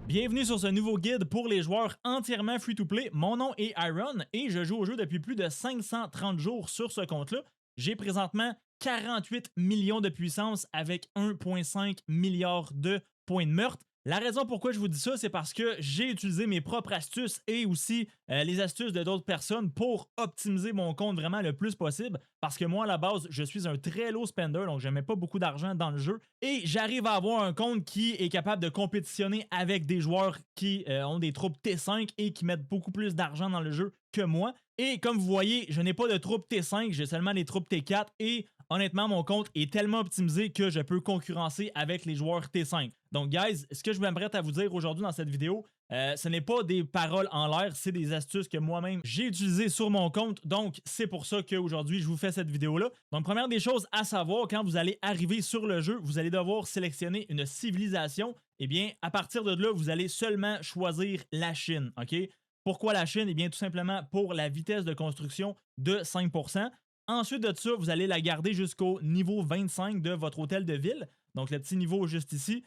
Bienvenue sur ce nouveau guide pour les joueurs entièrement free-to-play. Mon nom est Iron et je joue au jeu depuis plus de 530 jours sur ce compte-là. J'ai présentement 48 millions de puissance avec 1,5 milliard de points de meurtre. La raison pourquoi je vous dis ça, c'est parce que j'ai utilisé mes propres astuces et aussi les astuces de d'autres personnes pour optimiser mon compte vraiment le plus possible. Parce que moi, à la base, je suis un très low spender, donc je ne mets pas beaucoup d'argent dans le jeu. Et j'arrive à avoir un compte qui est capable de compétitionner avec des joueurs qui ont des troupes T5 et qui mettent beaucoup plus d'argent dans le jeu que moi. Et comme vous voyez, je n'ai pas de troupes T5, j'ai seulement des troupes T4 et honnêtement, mon compte est tellement optimisé que je peux concurrencer avec les joueurs T5. Donc, guys, ce que je m'apprête à vous dire aujourd'hui dans cette vidéo, ce n'est pas des paroles en l'air, c'est des astuces que moi-même j'ai utilisées sur mon compte. Donc, c'est pour ça qu'aujourd'hui, je vous fais cette vidéo-là. Donc, première des choses à savoir, quand vous allez arriver sur le jeu, vous allez devoir sélectionner une civilisation. Eh bien, à partir de là, vous allez seulement choisir la Chine, OK? Pourquoi la Chine? Eh bien, tout simplement pour la vitesse de construction de 5%. Ensuite de ça, vous allez la garder jusqu'au niveau 25 de votre hôtel de ville. Donc, le petit niveau juste ici,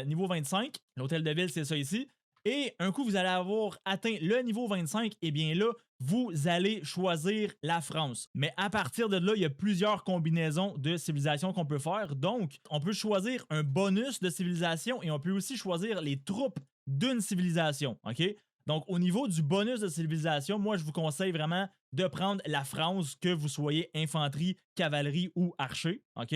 niveau 25. L'hôtel de ville, c'est ça ici. Et un coup, vous allez avoir atteint le niveau 25, et bien là, vous allez choisir la France. Mais à partir de là, il y a plusieurs combinaisons de civilisation qu'on peut faire. Donc, on peut choisir un bonus de civilisation et on peut aussi choisir les troupes d'une civilisation. OK? Donc, au niveau du bonus de civilisation, moi, je vous conseille vraiment de prendre la France, que vous soyez infanterie, cavalerie ou archer. OK?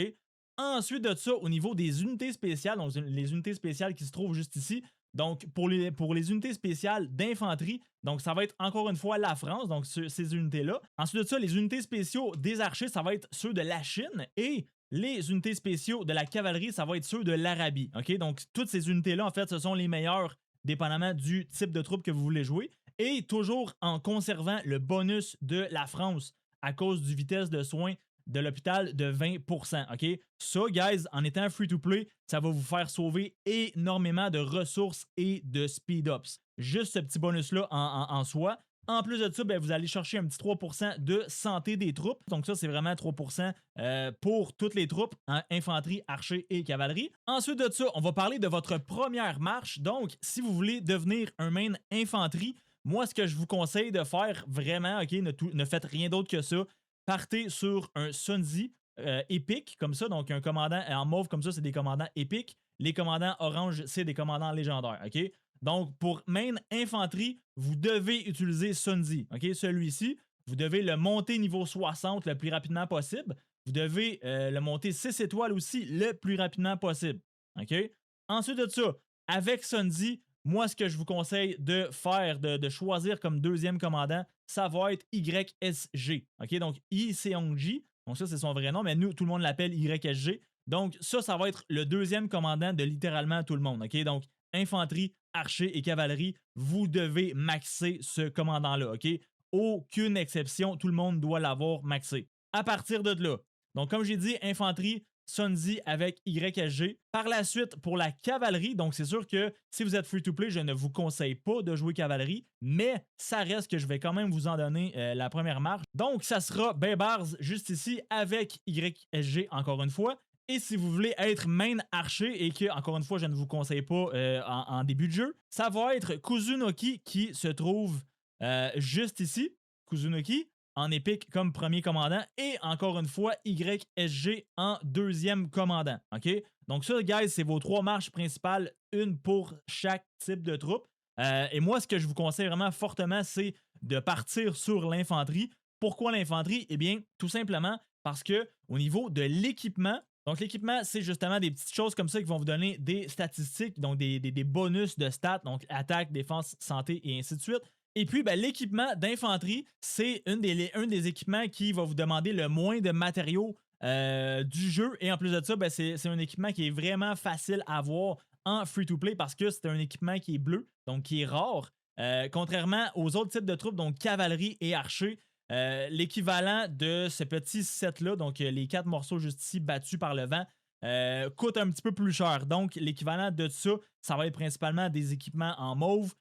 Ensuite de ça, au niveau des unités spéciales, donc les unités spéciales qui se trouvent juste ici, donc pour les unités spéciales d'infanterie, donc ça va être encore une fois la France, donc ces unités-là. Ensuite de ça, les unités spéciaux des archers, ça va être ceux de la Chine et les unités spéciaux de la cavalerie, ça va être ceux de l'Arabie. OK? Donc toutes ces unités-là, en fait, ce sont les meilleures dépendamment du type de troupe que vous voulez jouer, et toujours en conservant le bonus de la France à cause du vitesse de soins de l'hôpital de 20%. OK? Ça, guys, en étant free-to-play, ça va vous faire sauver énormément de ressources et de speed-ups. Juste ce petit bonus-là en soi. En plus de ça, ben, vous allez chercher un petit 3% de santé des troupes. Donc ça, c'est vraiment 3% pour toutes les troupes, hein, infanterie, archer et cavalerie. Ensuite de ça, on va parler de votre première marche. Donc, si vous voulez devenir un main infanterie, moi, ce que je vous conseille de faire vraiment, OK, ne faites rien d'autre que ça. Partez sur un Sunzi épique, comme ça. Donc, un commandant en mauve comme ça, c'est des commandants épiques. Les commandants orange, c'est des commandants légendaires. OK? Donc, pour main infanterie, vous devez utiliser Sunzi. OK? Celui-ci, vous devez le monter niveau 60 le plus rapidement possible. Vous devez le monter 6 étoiles aussi le plus rapidement possible. OK? Ensuite de ça, avec Sunzi, moi, ce que je vous conseille de faire, de choisir comme deuxième commandant, ça va être YSG. OK? Donc, Yi Seong-ji. Donc, ça, c'est son vrai nom, mais nous, tout le monde l'appelle YSG. Donc, ça va être le deuxième commandant de littéralement tout le monde. OK? Donc, infanterie, archer et cavalerie, vous devez maxer ce commandant-là. OK? Aucune exception, tout le monde doit l'avoir maxé. À partir de là, donc comme j'ai dit, infanterie, Sunzi avec YSG. Par la suite, pour la cavalerie, donc c'est sûr que si vous êtes free-to-play, je ne vous conseille pas de jouer cavalerie, mais ça reste que je vais quand même vous en donner la première marche. Donc, ça sera Baybars juste ici avec YSG encore une fois. Et si vous voulez être main archer et que, encore une fois, je ne vous conseille pas en début de jeu, ça va être Kuzunoki qui se trouve juste ici. Kuzunoki en épique comme premier commandant et encore une fois YSG en deuxième commandant. OK? Donc ça, guys, c'est vos trois marches principales, une pour chaque type de troupe. Et moi, ce que je vous conseille vraiment fortement, c'est de partir sur l'infanterie. Pourquoi l'infanterie? Eh bien, tout simplement parce que au niveau de l'équipement, donc l'équipement, c'est justement des petites choses comme ça qui vont vous donner des statistiques, donc des bonus de stats, donc attaque, défense, santé et ainsi de suite. Et puis, ben, l'équipement d'infanterie, c'est un des équipements qui va vous demander le moins de matériaux du jeu. Et en plus de ça, ben, c'est un équipement qui est vraiment facile à avoir en free-to-play parce que c'est un équipement qui est bleu, donc qui est rare. Contrairement aux autres types de troupes, donc cavalerie et archer, l'équivalent de ce petit set-là, donc les 4 morceaux juste ici battus par le vent, coûte un petit peu plus cher. Donc, l'équivalent de ça, ça va être principalement des équipements en mauve.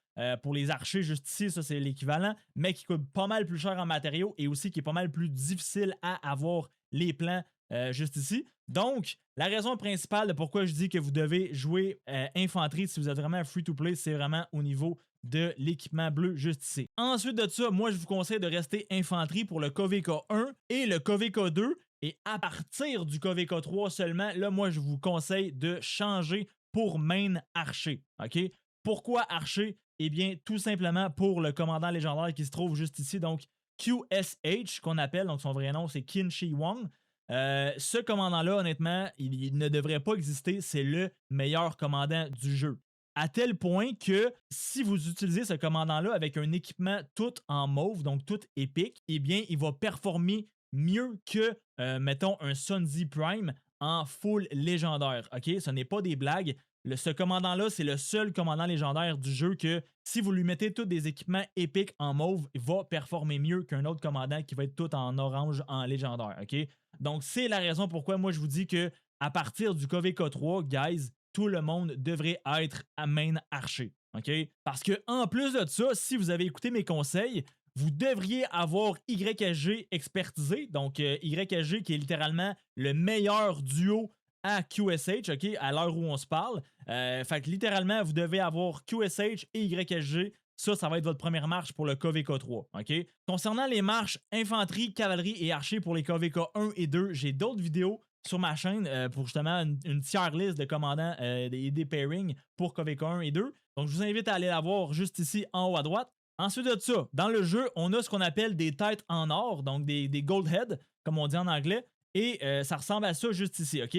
Pour les archers, juste ici, ça c'est l'équivalent, mais qui coûte pas mal plus cher en matériaux et aussi qui est pas mal plus difficile à avoir les plans juste ici. Donc, la raison principale de pourquoi je dis que vous devez jouer infanterie si vous êtes vraiment free-to-play, c'est vraiment au niveau de l'équipement bleu juste ici. Ensuite de ça, moi, je vous conseille de rester infanterie pour le KVK 1 et le KVK 2. Et à partir du KVK 3 seulement, là, moi, je vous conseille de changer pour main archer. OK? Pourquoi archer? Eh bien, tout simplement pour le commandant légendaire qui se trouve juste ici, donc QSH, qu'on appelle, donc son vrai nom, c'est Qin Shi Huang. Ce commandant-là, honnêtement, il ne devrait pas exister. C'est le meilleur commandant du jeu. À tel point que si vous utilisez ce commandant-là avec un équipement tout en mauve, donc tout épique, eh bien, il va performer mieux que, mettons, un Sun Tzu Prime en full légendaire. OK? Ce n'est pas des blagues. Ce commandant-là, c'est le seul commandant légendaire du jeu que si vous lui mettez tous des équipements épiques en mauve, il va performer mieux qu'un autre commandant qui va être tout en orange en légendaire. OK? Donc, c'est la raison pourquoi moi je vous dis que à partir du KVK 3, guys, tout le monde devrait être à main archer. OK? Parce que en plus de ça, si vous avez écouté mes conseils, vous devriez avoir YSG expertisé. Donc, YSG qui est littéralement le meilleur duo à QSH, OK, à l'heure où on se parle. Fait que littéralement, vous devez avoir QSH et YSG. Ça va être votre première marche pour le KVK 3. OK? Concernant les marches infanterie, cavalerie et archer pour les KVK 1 et 2, j'ai d'autres vidéos sur ma chaîne pour justement une tier list de commandants et des pairings pour KVK 1 et 2. Donc, je vous invite à aller la voir juste ici en haut à droite. Ensuite de ça, dans le jeu, on a ce qu'on appelle des têtes en or, donc des gold heads, comme on dit en anglais. Et ça ressemble à ça juste ici, OK?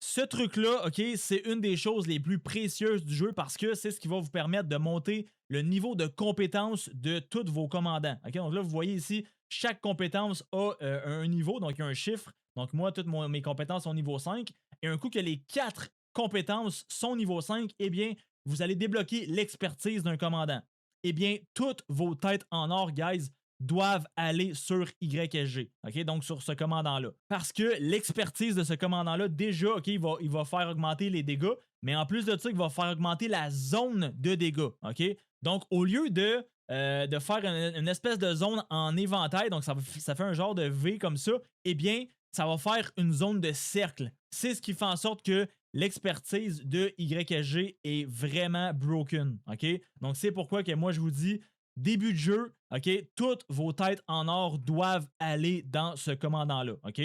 Ce truc-là, OK, c'est une des choses les plus précieuses du jeu parce que c'est ce qui va vous permettre de monter le niveau de compétence de tous vos commandants. OK, donc là, vous voyez ici, chaque compétence a un niveau, donc il y a un chiffre. Donc moi, toutes mes compétences sont niveau 5. Et un coup que les 4 compétences sont niveau 5, eh bien, vous allez débloquer l'expertise d'un commandant. Eh bien, toutes vos têtes en or, guys, doivent aller sur YSG, OK? Donc sur ce commandant-là. Parce que l'expertise de ce commandant-là, déjà, OK, il va faire augmenter les dégâts, mais en plus de ça, il va faire augmenter la zone de dégâts, OK? Donc au lieu de faire une espèce de zone en éventail, donc ça fait un genre de V comme ça, eh bien, ça va faire une zone de cercle. C'est ce qui fait en sorte que l'expertise de YSG est vraiment broken, OK? Donc c'est pourquoi que moi je vous dis, début de jeu, OK, toutes vos têtes en or doivent aller dans ce commandant-là, OK?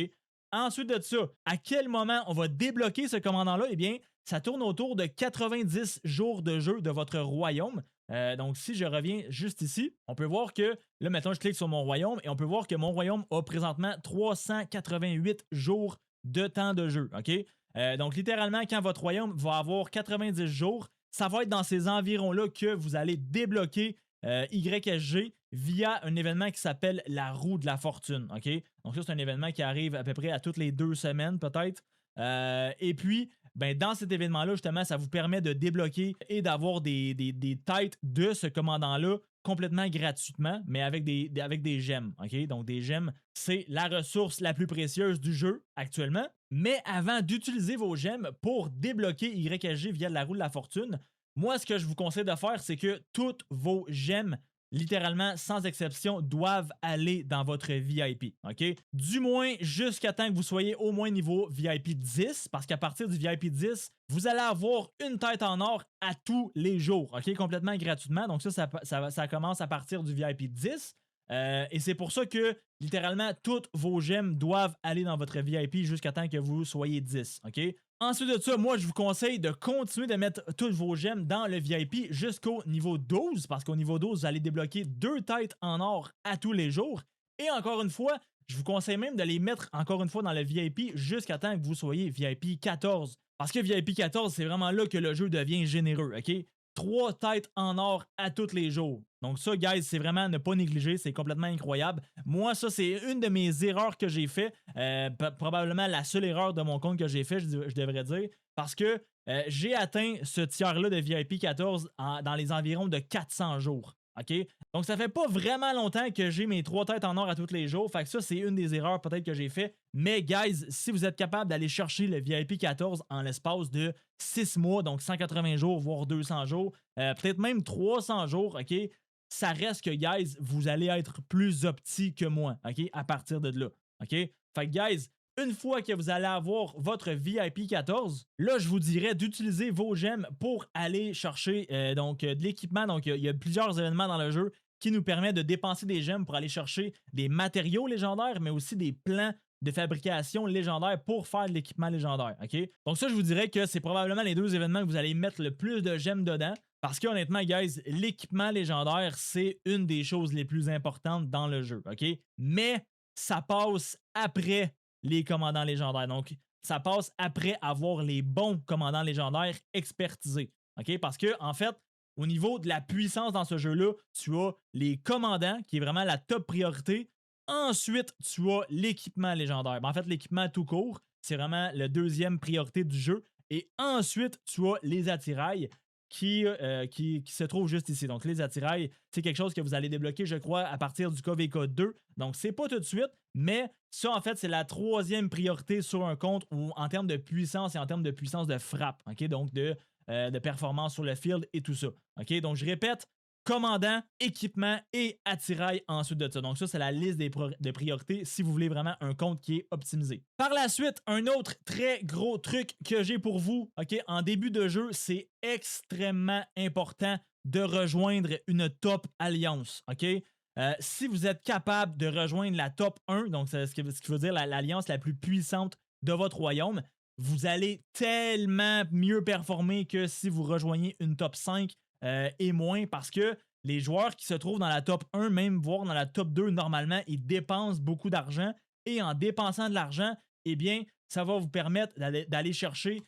Ensuite de ça, à quel moment on va débloquer ce commandant-là? Eh bien, ça tourne autour de 90 jours de jeu de votre royaume. Donc, si je reviens juste ici, on peut voir que, là, maintenant, je clique sur mon royaume et on peut voir que mon royaume a présentement 388 jours de temps de jeu, OK? Donc, littéralement, quand votre royaume va avoir 90 jours, ça va être dans ces environs-là que vous allez débloquer YSG via un événement qui s'appelle la roue de la fortune. OK? Donc, ça, c'est un événement qui arrive à peu près à toutes les 2 semaines, peut-être. Et puis, ben, dans cet événement-là, justement, ça vous permet de débloquer et d'avoir des têtes de ce commandant-là complètement gratuitement, mais avec des gemmes. OK? Donc, des gemmes, c'est la ressource la plus précieuse du jeu actuellement. Mais avant d'utiliser vos gemmes pour débloquer YSG via la roue de la fortune, moi, ce que je vous conseille de faire, c'est que toutes vos gemmes, littéralement, sans exception, doivent aller dans votre VIP, OK? Du moins, jusqu'à temps que vous soyez au moins niveau VIP 10, parce qu'à partir du VIP 10, vous allez avoir une tête en or à tous les jours, OK? Complètement gratuitement. Donc ça commence à partir du VIP 10. Et c'est pour ça que, littéralement, toutes vos gemmes doivent aller dans votre VIP jusqu'à temps que vous soyez 10, OK? Ensuite de ça, moi, je vous conseille de continuer de mettre toutes vos gemmes dans le VIP jusqu'au niveau 12, parce qu'au niveau 12, vous allez débloquer 2 têtes en or à tous les jours. Et encore une fois, je vous conseille même de les mettre encore une fois dans le VIP jusqu'à temps que vous soyez VIP 14. Parce que VIP 14, c'est vraiment là que le jeu devient généreux, OK? 3 têtes en or à tous les jours. Donc ça, guys, c'est vraiment ne pas négliger, c'est complètement incroyable. Moi, ça, c'est une de mes erreurs que j'ai fait. Probablement la seule erreur de mon compte que j'ai fait, je devrais dire. Parce que j'ai atteint ce tiers-là de VIP 14 dans les environs de 400 jours. OK? Donc, ça fait pas vraiment longtemps que j'ai mes 3 têtes en or à tous les jours. Fait que ça, c'est une des erreurs peut-être que j'ai fait. Mais, guys, si vous êtes capable d'aller chercher le VIP 14 en l'espace de 6 mois, donc 180 jours, voire 200 jours, peut-être même 300 jours, OK? Ça reste que, guys, vous allez être plus opti que moi, OK? À partir de là, OK? Fait que, guys, Une fois que vous allez avoir votre VIP 14, là, je vous dirais d'utiliser vos gemmes pour aller chercher de l'équipement. Donc, il y a plusieurs événements dans le jeu qui nous permettent de dépenser des gemmes pour aller chercher des matériaux légendaires, mais aussi des plans de fabrication légendaire pour faire de l'équipement légendaire. OK? Donc, ça, je vous dirais que c'est probablement les deux événements que vous allez mettre le plus de gemmes dedans. Parce que honnêtement, guys, l'équipement légendaire, c'est une des choses les plus importantes dans le jeu. OK? Mais ça passe après les commandants légendaires. Donc, ça passe après avoir les bons commandants légendaires expertisés. OK? Parce que, en fait, au niveau de la puissance dans ce jeu-là, tu as les commandants, qui est vraiment la top priorité. Ensuite, tu as l'équipement légendaire. En fait, l'équipement tout court, c'est vraiment la deuxième priorité du jeu. Et ensuite, tu as les attirails qui se trouvent juste ici. Donc, les attirails, c'est quelque chose que vous allez débloquer, je crois, à partir du KVK 2. Donc, c'est pas tout de suite, mais ça, en fait, c'est la troisième priorité sur un compte en termes de puissance et en termes de puissance de frappe. OK? Donc, de performance sur le field et tout ça. OK? Donc, je répète, commandant, équipement et attirail ensuite de ça. Donc ça, c'est la liste des priorités si vous voulez vraiment un compte qui est optimisé. Par la suite, un autre très gros truc que j'ai pour vous, OK, en début de jeu, c'est extrêmement important de rejoindre une top alliance, OK? Si vous êtes capable de rejoindre la top 1, donc c'est ce qui veut dire l'alliance la plus puissante de votre royaume, vous allez tellement mieux performer que si vous rejoignez une top 5 et moins, parce que les joueurs qui se trouvent dans la top 1, même voire dans la top 2, normalement, ils dépensent beaucoup d'argent. Et en dépensant de l'argent, eh bien, ça va vous permettre d'aller chercher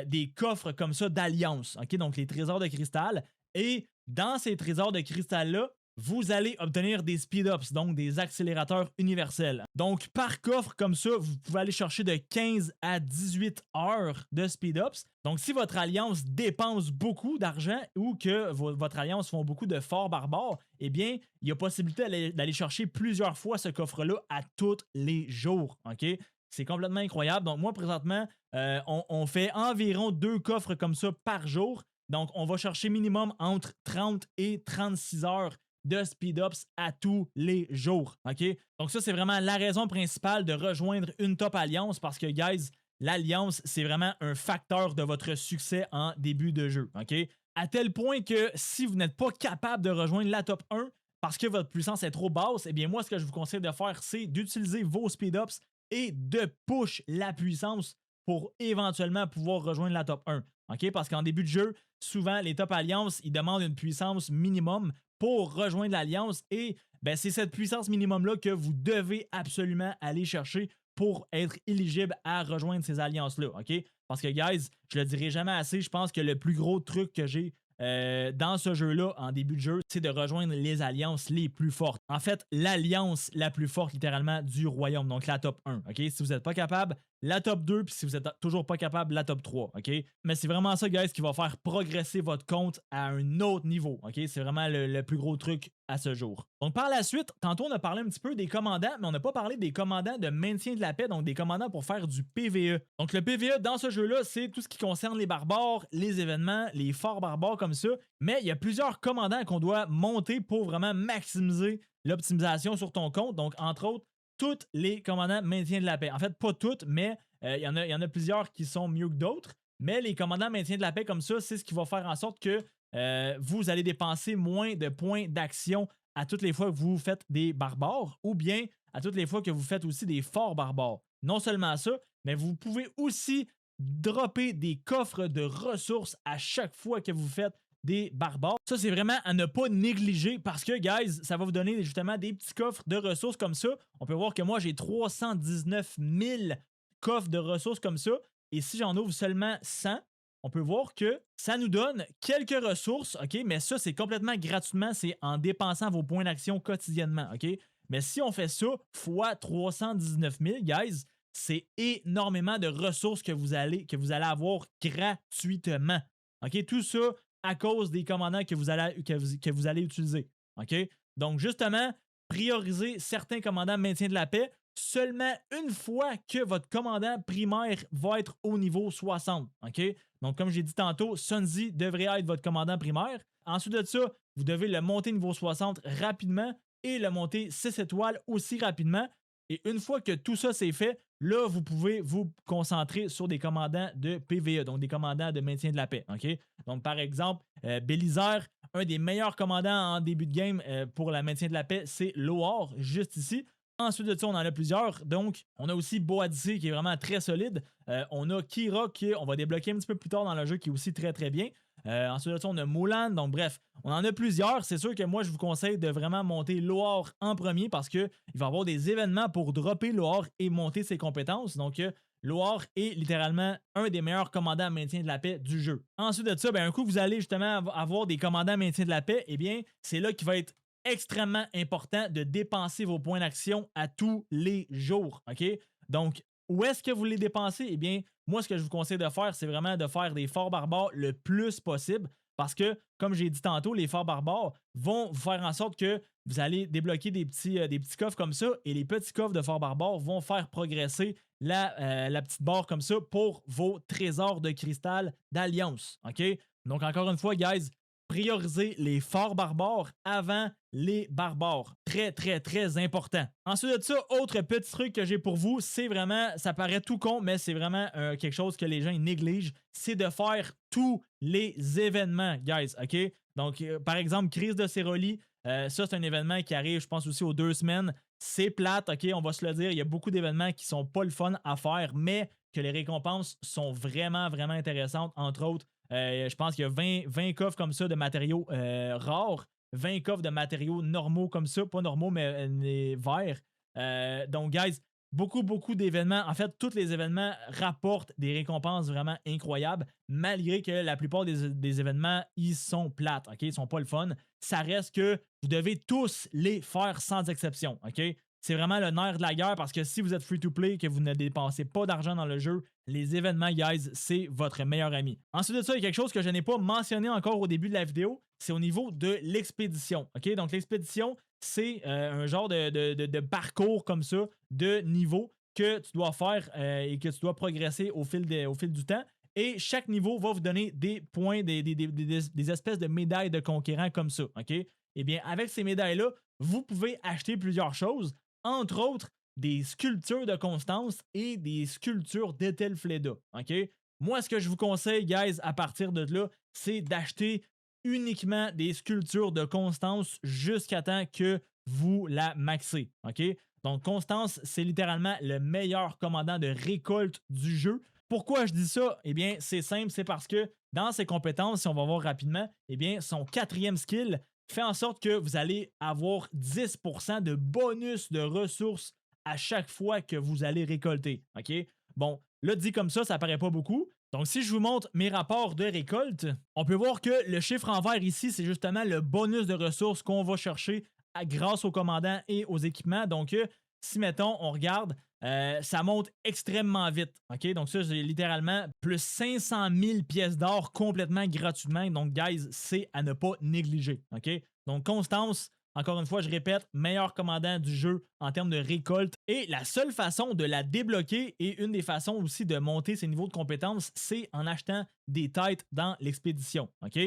des coffres comme ça d'alliance. OK? Donc, les trésors de cristal. Et dans ces trésors de cristal-là, vous allez obtenir des speed-ups, donc des accélérateurs universels. Donc, par coffre comme ça, vous pouvez aller chercher de 15 à 18 heures de speed-ups. Donc, si votre alliance dépense beaucoup d'argent ou que votre alliance font beaucoup de forts barbares, eh bien, il y a possibilité d'aller chercher plusieurs fois ce coffre-là à tous les jours. OK? C'est complètement incroyable. Donc, moi, présentement, on fait environ 2 coffres comme ça par jour. Donc, on va chercher minimum entre 30 et 36 heures de speed-ups à tous les jours. OK? Donc ça, c'est vraiment la raison principale de rejoindre une top alliance parce que, guys, l'alliance, c'est vraiment un facteur de votre succès en début de jeu. OK? À tel point que si vous n'êtes pas capable de rejoindre la top 1 parce que votre puissance est trop basse, eh bien moi, ce que je vous conseille de faire, c'est d'utiliser vos speed-ups et de push la puissance pour éventuellement pouvoir rejoindre la top 1. OK? Parce qu'en début de jeu, souvent, les top alliances, ils demandent une puissance minimum pour rejoindre l'alliance et ben, c'est cette puissance minimum-là que vous devez absolument aller chercher pour être éligible à rejoindre ces alliances-là, OK? Parce que, guys, je le dirai jamais assez, je pense que le plus gros truc que j'ai dans ce jeu-là, en début de jeu, c'est de rejoindre les alliances les plus fortes. En fait, l'alliance la plus forte, littéralement, du royaume, donc la top 1, OK? Si vous n'êtes pas capable, la top 2, puis si vous n'êtes toujours pas capable, la top 3, OK? Mais c'est vraiment ça, guys, qui va faire progresser votre compte à un autre niveau, OK? C'est vraiment le plus gros truc à ce jour. Donc, par la suite, tantôt, on a parlé un petit peu des commandants, mais on n'a pas parlé des commandants de maintien de la paix, donc des commandants pour faire du PvE. Donc, le PvE, dans ce jeu-là, c'est tout ce qui concerne les barbares, les événements, les forts barbares comme ça, mais il y a plusieurs commandants qu'on doit monter pour vraiment maximiser l'optimisation sur ton compte. Donc, entre autres, tous les commandants maintien de la paix. En fait, pas toutes, mais il y en a plusieurs qui sont mieux que d'autres. Mais les commandants maintien de la paix comme ça, c'est ce qui va faire en sorte que vous allez dépenser moins de points d'action à toutes les fois que vous faites des barbares ou bien à toutes les fois que vous faites aussi des forts barbares. Non seulement ça, mais vous pouvez aussi dropper des coffres de ressources à chaque fois que vous faites des barbares. Ça, c'est vraiment à ne pas négliger parce que, guys, ça va vous donner justement des petits coffres de ressources comme ça. On peut voir que moi, j'ai 319 000 coffres de ressources comme ça. Et si j'en ouvre seulement 100, on peut voir que ça nous donne quelques ressources, OK? Mais ça, c'est complètement gratuitement. C'est en dépensant vos points d'action quotidiennement, OK? Mais si on fait ça fois 319 000, guys, c'est énormément de ressources que vous allez avoir gratuitement. OK? Tout ça à cause des commandants que vous allez utiliser. OK? Donc, justement, priorisez certains commandants maintien de la paix seulement une fois que votre commandant primaire va être au niveau 60. OK? Donc, comme j'ai dit tantôt, Sunzi devrait être votre commandant primaire. Ensuite de ça, vous devez le monter niveau 60 rapidement et le monter 6 étoiles aussi rapidement. Et une fois que tout ça c'est fait, là, vous pouvez vous concentrer sur des commandants de PvE, donc des commandants de maintien de la paix. OK? Donc, par exemple, Bélisaire, un des meilleurs commandants en début de game pour le maintien de la paix, c'est Loar, juste ici. Ensuite de ça, on en a plusieurs. Donc, on a aussi Boadici qui est vraiment très solide. On a Kira qui, on va débloquer un petit peu plus tard dans le jeu, qui est aussi très très bien. Ensuite de ça, on a Mulan. Donc, bref, on en a plusieurs. C'est sûr que moi, je vous conseille de vraiment monter Loar en premier parce qu'il va y avoir des événements pour dropper Loar et monter ses compétences. Donc, Loar est littéralement un des meilleurs commandants à maintien de la paix du jeu. Ensuite de ça, un coup, vous allez justement avoir des commandants à maintien de la paix. Eh bien, c'est là qu'il va être extrêmement important de dépenser vos points d'action à tous les jours. OK? Donc, où est-ce que vous les dépensez? Eh bien, moi, ce que je vous conseille de faire, c'est vraiment de faire des forts barbares le plus possible. Parce que, comme j'ai dit tantôt, les forts barbares vont faire en sorte que vous allez débloquer des petits coffres comme ça. Et les petits coffres de forts barbares vont faire progresser la petite barre comme ça pour vos trésors de cristal d'alliance. OK? Donc, encore une fois, guys, prioriser les forts barbares avant les barbares. Très, très, très important. Ensuite de ça, autre petit truc que j'ai pour vous, c'est vraiment, ça paraît tout con, mais c'est vraiment quelque chose que les gens négligent, c'est de faire tous les événements, guys, OK? Donc, par exemple, crise de Céroli, ça, c'est un événement qui arrive, je pense, aussi aux 2 semaines. C'est plate, OK? On va se le dire, il y a beaucoup d'événements qui sont pas le fun à faire, mais que les récompenses sont vraiment, vraiment intéressantes, entre autres. Je pense qu'il y a 20 coffres comme ça de matériaux rares, 20 coffres de matériaux normaux comme ça, pas normaux, mais verts. Donc, guys, beaucoup d'événements. En fait, tous les événements rapportent des récompenses vraiment incroyables, malgré que la plupart des événements, ils sont plates, OK? Ils sont pas le fun. Ça reste que vous devez tous les faire sans exception, OK? C'est vraiment le nerf de la guerre parce que si vous êtes free-to-play, que vous ne dépensez pas d'argent dans le jeu, les événements, guys, c'est votre meilleur ami. Ensuite de ça, il y a quelque chose que je n'ai pas mentionné encore au début de la vidéo, c'est au niveau de l'expédition. OK? Donc, l'expédition, c'est un genre de parcours comme ça, de niveau que tu dois faire et que tu dois progresser au fil du temps. Et chaque niveau va vous donner des points, des espèces de médailles de conquérants comme ça. OK? Eh bien, avec ces médailles-là, vous pouvez acheter plusieurs choses, entre autres des sculptures de Constance et des sculptures d'Ethelfleda. OK? Moi, ce que je vous conseille, guys, à partir de là, c'est d'acheter uniquement des sculptures de Constance jusqu'à temps que vous la maxez. OK? Donc, Constance, c'est littéralement le meilleur commandant de récolte du jeu. Pourquoi je dis ça? Eh bien, c'est simple, c'est parce que dans ses compétences, si on va voir rapidement, eh bien, son 4e skill fait en sorte que vous allez avoir 10% de bonus de ressources à chaque fois que vous allez récolter. OK? Bon, là, dit comme ça paraît pas beaucoup. Donc, si je vous montre mes rapports de récolte, on peut voir que le chiffre en vert ici, c'est justement le bonus de ressources qu'on va chercher grâce aux commandants et aux équipements. Donc, si, mettons, on regarde, ça monte extrêmement vite. OK? Donc, ça, c'est littéralement plus 500 000 pièces d'or complètement gratuitement. Donc, guys, c'est à ne pas négliger. OK? Donc, Constance, encore une fois, je répète, meilleur commandant du jeu en termes de récolte. Et la seule façon de la débloquer et une des façons aussi de monter ses niveaux de compétences, c'est en achetant des têtes dans l'expédition. OK?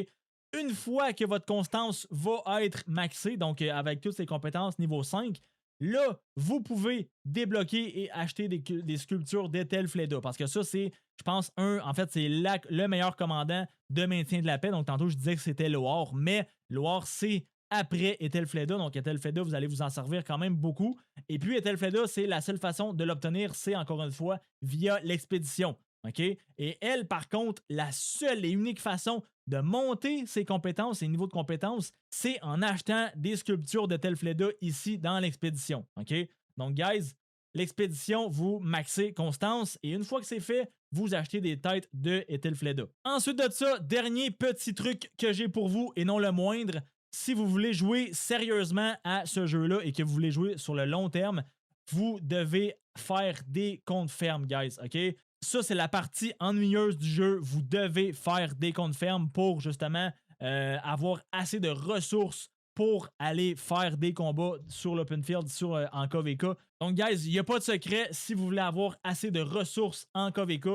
Une fois que votre Constance va être maxée, donc avec toutes ses compétences niveau 5, là, vous pouvez débloquer et acheter des sculptures d'Ethelfleda. Parce que ça, c'est, je pense, en fait, c'est le meilleur commandant de maintien de la paix. Donc, tantôt, je disais que c'était Loar, mais Loar, c'est après Ethelfleda. Donc, Ethelfleda, vous allez vous en servir quand même beaucoup. Et puis, Ethelfleda, c'est la seule façon de l'obtenir, c'est encore une fois via l'expédition. OK? Et elle, par contre, la seule et unique façon de monter ses compétences, ses niveaux de compétences, c'est en achetant des sculptures de Ethelfleda ici dans l'expédition. OK? Donc, guys, l'expédition, vous maxez Constance et une fois que c'est fait, vous achetez des têtes de Ethelfleda. Ensuite de ça, dernier petit truc que j'ai pour vous et non le moindre, si vous voulez jouer sérieusement à ce jeu-là et que vous voulez jouer sur le long terme, vous devez faire des comptes fermes, guys. OK? Ça, c'est la partie ennuyeuse du jeu. Vous devez faire des comptes fermes pour justement avoir assez de ressources pour aller faire des combats sur l'open field, en KVK. Donc, guys, il n'y a pas de secret. Si vous voulez avoir assez de ressources en KVK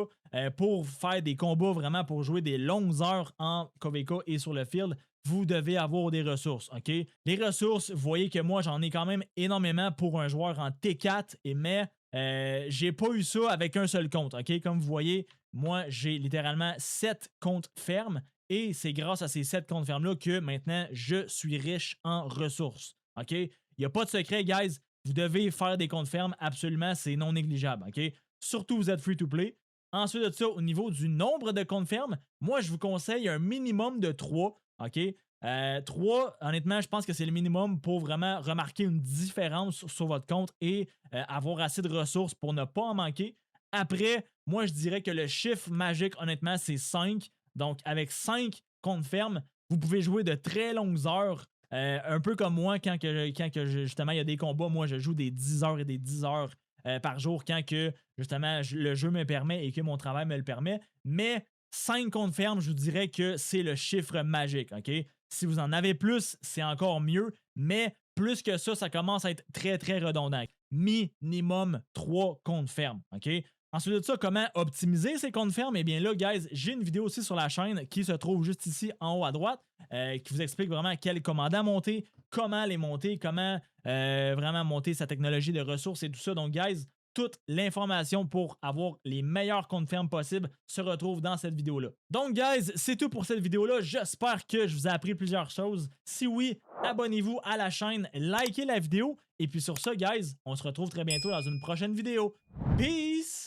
pour faire des combats vraiment pour jouer des longues heures en KVK et sur le field, vous devez avoir des ressources, OK? Les ressources, vous voyez que moi, j'en ai quand même énormément pour un joueur en T4, mais J'ai pas eu ça avec un seul compte, ok? Comme vous voyez, moi, j'ai littéralement 7 comptes fermes et c'est grâce à ces 7 comptes fermes-là que maintenant, je suis riche en ressources, ok? Il n'y a pas de secret, guys. Vous devez faire des comptes fermes, absolument, c'est non négligeable, ok? Surtout, vous êtes free-to-play. Ensuite de ça, au niveau du nombre de comptes fermes, moi, je vous conseille un minimum de 3, ok? 3, honnêtement, je pense que c'est le minimum pour vraiment remarquer une différence sur votre compte et avoir assez de ressources pour ne pas en manquer. Après, moi, je dirais que le chiffre magique, honnêtement, c'est 5. Donc, avec 5 comptes fermes, vous pouvez jouer de très longues heures. Un peu comme moi, justement, il y a des combats, moi, je joue des 10 heures et des 10 heures par jour quand que, justement, le jeu me permet et que mon travail me le permet. Mais 5 comptes fermes, je vous dirais que c'est le chiffre magique, OK? Si vous en avez plus, c'est encore mieux, mais plus que ça commence à être très, très redondant. Minimum 3 comptes fermes, OK? Ensuite de ça, comment optimiser ces comptes fermes? Eh bien là, guys, j'ai une vidéo aussi sur la chaîne qui se trouve juste ici en haut à droite, qui vous explique vraiment quels commandants monter, comment les monter, comment vraiment monter sa technologie de ressources et tout ça. Donc, guys, toute l'information pour avoir les meilleurs comptes fermes possibles se retrouve dans cette vidéo-là. Donc, guys, c'est tout pour cette vidéo-là. J'espère que je vous ai appris plusieurs choses. Si oui, abonnez-vous à la chaîne, likez la vidéo. Et puis sur ça, guys, on se retrouve très bientôt dans une prochaine vidéo. Peace!